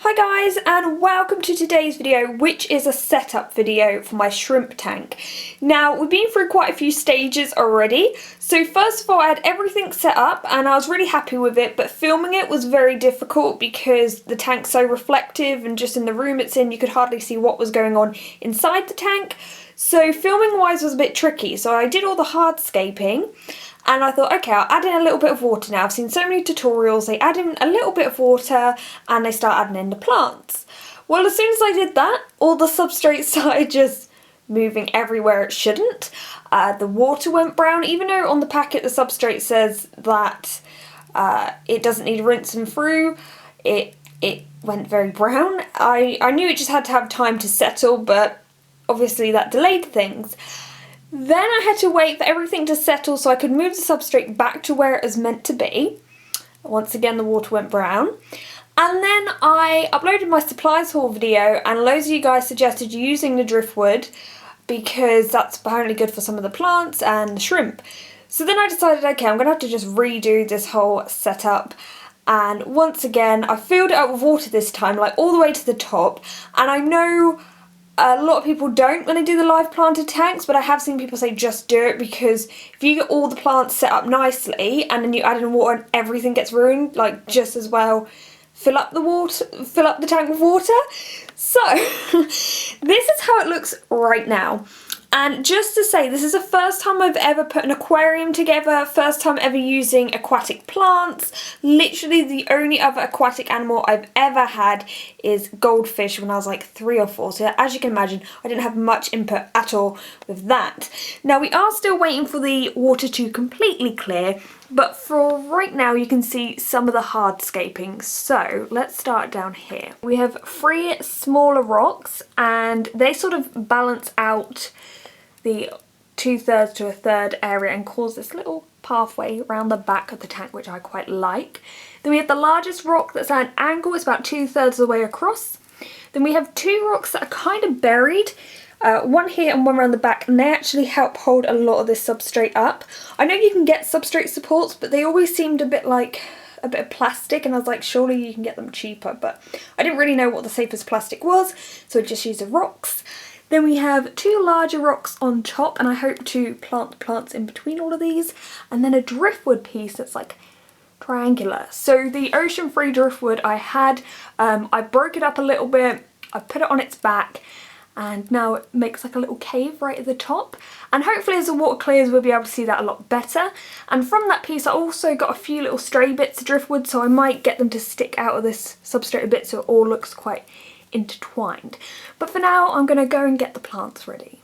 Hi guys, and welcome to today's video, which is a setup video for my shrimp tank. Now, we've been through quite a few stages already. So first of all, I had everything set up and I was really happy with it, but filming it was very difficult because the tank's so reflective and just in the room it's in, you could hardly see what was going on inside the tank. So filming wise was a bit tricky. So I did all the hardscaping. And I thought, okay, I'll add in a little bit of water now. I've seen so many tutorials, they add in a little bit of water and they start adding in the plants. Well, as soon as I did that, all the substrate started just moving everywhere it shouldn't. The water went brown, even though on the packet the substrate says that it doesn't need rinsing through. It went very brown. I knew it just had to have time to settle, but obviously that delayed things. Then I had to wait for everything to settle so I could move the substrate back to where it was meant to be. Once again, the water went brown. And then I uploaded my supplies haul video and loads of you guys suggested using the driftwood because that's apparently good for some of the plants and the shrimp. So then I decided, okay, I'm going to have to just redo this whole setup. And once again, I filled it up with water this time, like all the way to the top. And I know a lot of people don't when they do the live planted tanks, but I have seen people say just do it because if you get all the plants set up nicely and then you add in water and everything gets ruined, like just as well fill up the tank with water. So this is how it looks right now. And just to say, this is the first time I've ever put an aquarium together, first time ever using aquatic plants. Literally the only other aquatic animal I've ever had is goldfish when I was like 3 or 4. So as you can imagine, I didn't have much input at all with that. Now we are still waiting for the water to completely clear, but for right now you can see some of the hardscaping. So let's start down here. We have 3 smaller rocks and they sort of balance out the 2/3 to 1/3 area and cause this little pathway around the back of the tank, which I quite like. Then we have the largest rock that's at an angle, it's about 2/3 of the way across. Then we have 2 rocks that are kind of buried, one here and one around the back, and they actually help hold a lot of this substrate up. I know you can get substrate supports, but they always seemed a bit like a bit of plastic, and I was like, surely you can get them cheaper, but I didn't really know what the safest plastic was, so I just used the rocks. Then we have 2 larger rocks on top, and I hope to plant the plants in between all of these, and then a driftwood piece that's like triangular. So the ocean-free driftwood I had, I broke it up a little bit, I put it on its back, and now it makes like a little cave right at the top. And hopefully as the water clears we'll be able to see that a lot better. And from that piece I also got a few little stray bits of driftwood, so I might get them to stick out of this substrate a bit so it all looks quite intertwined. But for now I'm going to go and get the plants ready.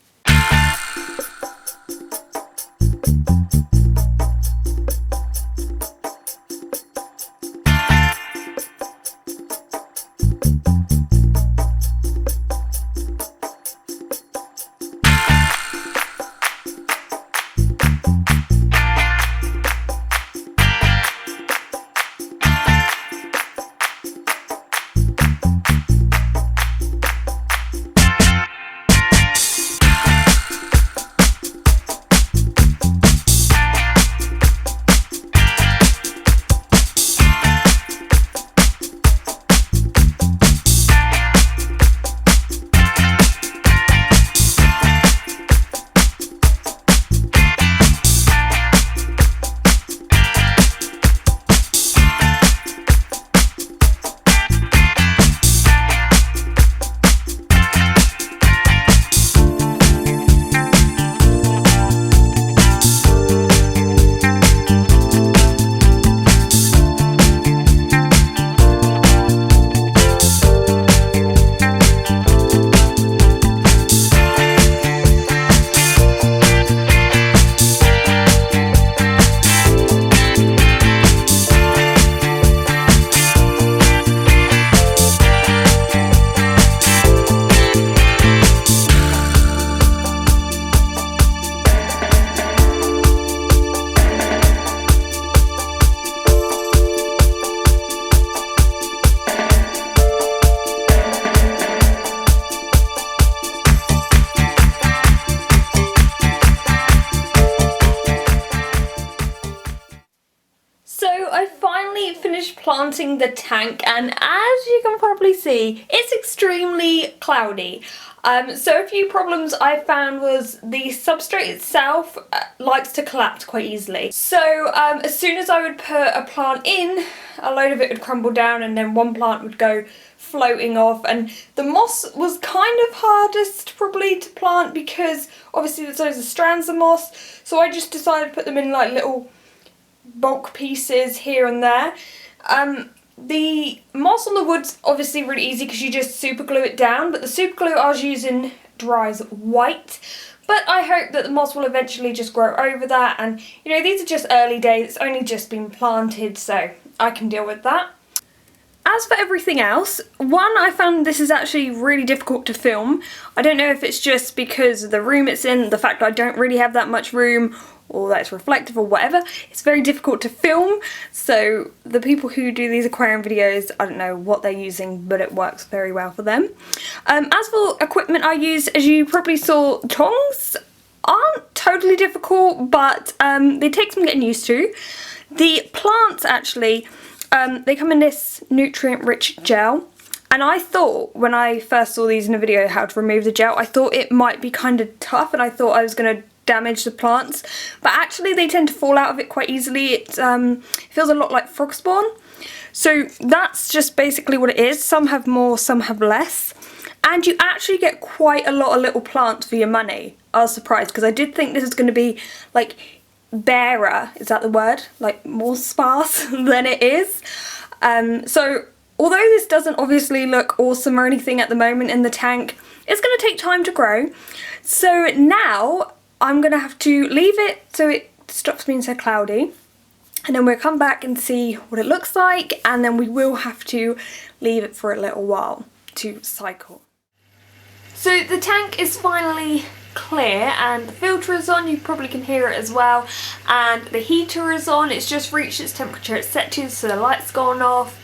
planting the tank, and as you can probably see, it's extremely cloudy. So a few problems I found was the substrate itself likes to collapse quite easily. So as soon as I would put a plant in, a load of it would crumble down and then one plant would go floating off, and the moss was kind of hardest probably to plant because obviously there's loads of strands of moss, so I just decided to put them in like little bulk pieces here and there. The moss on the wood's obviously really easy because you just super glue it down, but the super glue I was using dries white. But I hope that the moss will eventually just grow over that, and you know, these are just early days, it's only just been planted, so I can deal with that. As for everything else, one, I found this is actually really difficult to film. I don't know if it's just because of the room it's in, the fact that I don't really have that much room, or that it's reflective or whatever. It's very difficult to film, so the people who do these aquarium videos, I don't know what they're using, but it works very well for them. As for equipment I use, as you probably saw, tongs aren't totally difficult, but they take some getting used to. The plants actually, they come in this nutrient-rich gel, and I thought when I first saw these in a video how to remove the gel, I thought it might be kind of tough and I thought I was going to damage the plants, but actually they tend to fall out of it quite easily. It feels a lot like frog spawn, so that's just basically what it is. Some have more, some have less, and you actually get quite a lot of little plants for your money. I was surprised because I did think this was going to be like barer, is that the word? Like more sparse than it is. So although this doesn't obviously look awesome or anything at the moment in the tank, it's going to take time to grow. So now I'm going to have to leave it so it stops being so cloudy, and then we'll come back and see what it looks like, and then we will have to leave it for a little while to cycle. So the tank is finally clear and the filter is on, you probably can hear it as well, and the heater is on. It's just reached its temperature it's set to, so the light's gone off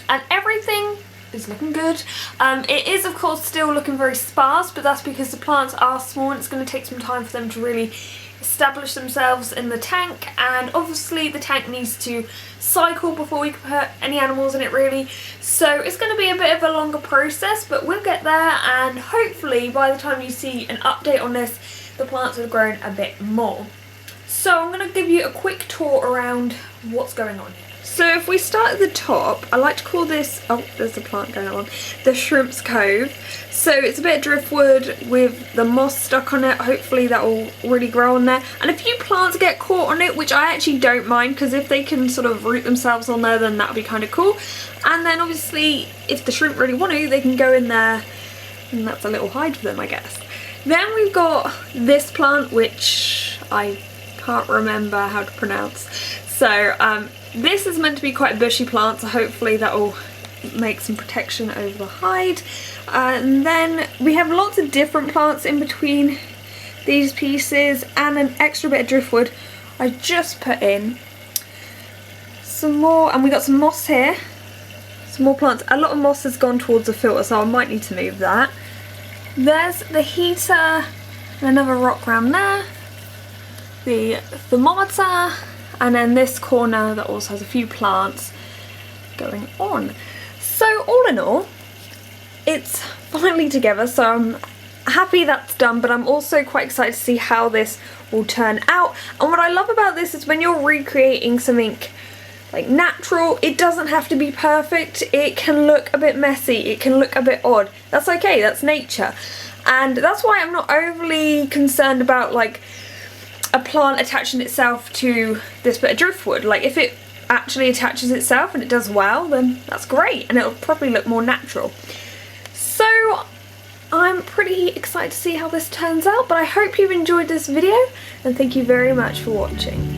and everything is looking good. It is of course still looking very sparse, but that's because the plants are small and it's going to take some time for them to really establish themselves in the tank, and obviously the tank needs to cycle before we can put any animals in it really, so it's going to be a bit of a longer process, but we'll get there, and hopefully by the time you see an update on this the plants have grown a bit more. So I'm going to give you a quick tour around what's going on here. So if we start at the top, I like to call this, oh there's a plant going on, the Shrimp's Cove. So it's a bit of driftwood with the moss stuck on it. Hopefully that will really grow on there. And a few plants get caught on it, which I actually don't mind, because if they can sort of root themselves on there, then that would be kind of cool. And then obviously if the shrimp really want to, they can go in there, and that's a little hide for them, I guess. Then we've got this plant, which I can't remember how to pronounce. So this is meant to be quite a bushy plant, so hopefully that will make some protection over the hide. And then we have lots of different plants in between these pieces, and an extra bit of driftwood I just put in. Some more, and we got some moss here. Some more plants. A lot of moss has gone towards the filter, so I might need to move that. There's the heater and another rock around there. The thermometer. And then this corner that also has a few plants going on. So all in all, it's finally together, so I'm happy that's done, but I'm also quite excited to see how this will turn out. And what I love about this is when you're recreating something like natural, it doesn't have to be perfect. It can look a bit messy, it can look a bit odd. That's okay, that's nature. And that's why I'm not overly concerned about like a plant attaching itself to this bit of driftwood. Like if it actually attaches itself and it does well, then that's great, and it'll probably look more natural. So I'm pretty excited to see how this turns out, but I hope you've enjoyed this video, and thank you very much for watching.